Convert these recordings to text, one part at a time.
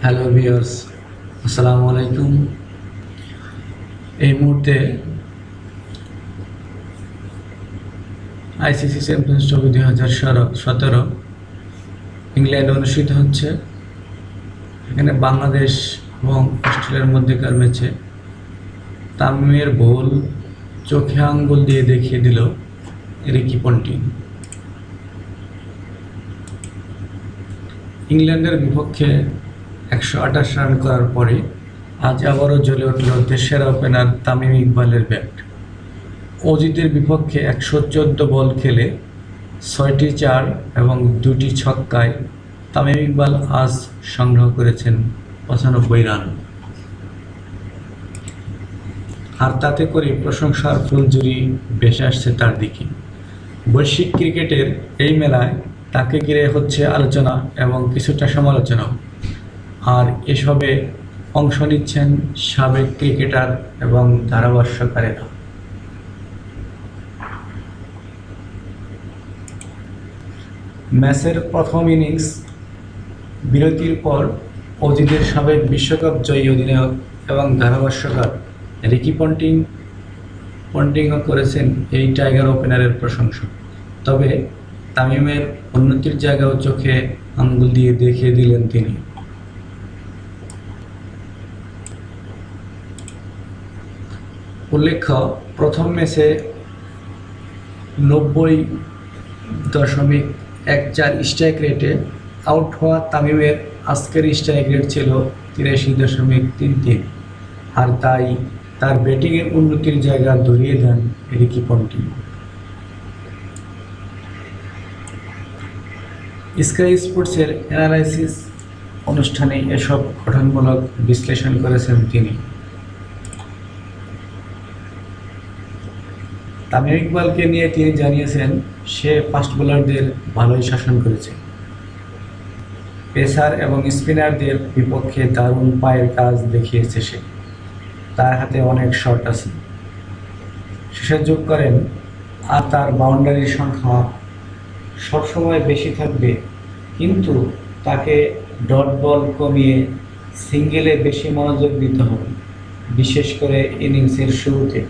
Hello viewers, আসসালামু আলাইকুম। এই মুহূর্তে আইসিসি চ্যাম্পিয়ন্স ট্রফি 2017 ইংল্যান্ড অনুষ্ঠিত হচ্ছে। এখানে বাংলাদেশ এবং অস্ট্রেলিয়ার মধ্যেকার ম্যাচে তামিমের বল চোখে আঙ্গুল দিয়ে দেখিয়ে দিল রিকি পন্টিং। ইংল্যান্ডের বিপক্ষে 128 রান করার পরে আজ আবারও জ্বলে উঠল দেশের ওপেনার তামিম ইকবালের ব্যাট। অজিতের বিপক্ষে 114 বল খেলে 6টি চার এবং 2টি ছক্কায় তামিম ইকবাল আজ সংগ্রহ করেছেন 95 রান। আর তাতে করে প্রশংসার ফুলঝুরি ভেসে আসছে তার দিকে। বৈশ্বিক ক্রিকেটের এই মেলায় তাকে ঘিরে হচ্ছে আলোচনা এবং কিছুটা সমালোচনাও। আর এসবে অংশ নিচ্ছেন সাবেক ক্রিকেটার এবং ধারাভাষ্যকারেরা। ম্যাচের প্রথম ইনিংস বিরতির পর অজিতের সাবেক বিশ্বকাপ জয়ী অধিনায়ক এবং ধারাভাষ্যকার রিকি পন্টিংও করেছেন এই টাইগার ওপেনারের প্রশংসা। তবে তামিমের উন্নতির জায়গাও চোখে আঙ্গুল দিয়ে দেখিয়ে দিলেন তিনি। উল্লেখ্য, প্রথম ম্যাচে 90.14 স্ট্রাইক রেটে আউট হওয়া তামিমের আজকের স্ট্রাইক রেট ছিল 83.33, আর তাই তার ব্যাটিংয়ের উন্নতির জায়গা ধরিয়ে দেন রিকি পন্টিং। স্কাই স্পোর্টসের অ্যানালাইসিস অনুষ্ঠানে এসব গঠনমূলক বিশ্লেষণ করেছেন তিনি। তামিম ইকবালকে নিয়ে তিনি জানিয়েছেন, সে ফাস্ট বোলারদের ভালোই শাসন করেছে। পেসার এবং স্পিনারদের বিপক্ষে দারুণ পায়ের কাজ দেখিয়েছে সে। তার হাতে অনেক শট আছে। শেষে যোগ করেন, আর তার বাউন্ডারির সংখ্যা সবসময় বেশি থাকবে, কিন্তু তাকে ডট বল কমিয়ে সিঙ্গেলে বেশি মনোযোগ দিতে হবে, বিশেষ করে ইনিংসের শুরুতে।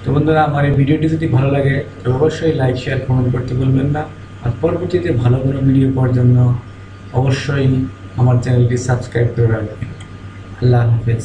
তো বন্ধুরা, আমার এই ভিডিওটি যদি ভালো লাগে তো অবশ্যই লাইক, শেয়ার, কমেন্ট করতে ভুলবেন না। আর পরবর্তীতে ভালো কোনো ভিডিও পাওয়ার জন্য অবশ্যই আমার চ্যানেলটি সাবস্ক্রাইব করে রাখবেন। আল্লাহ হাফেজ।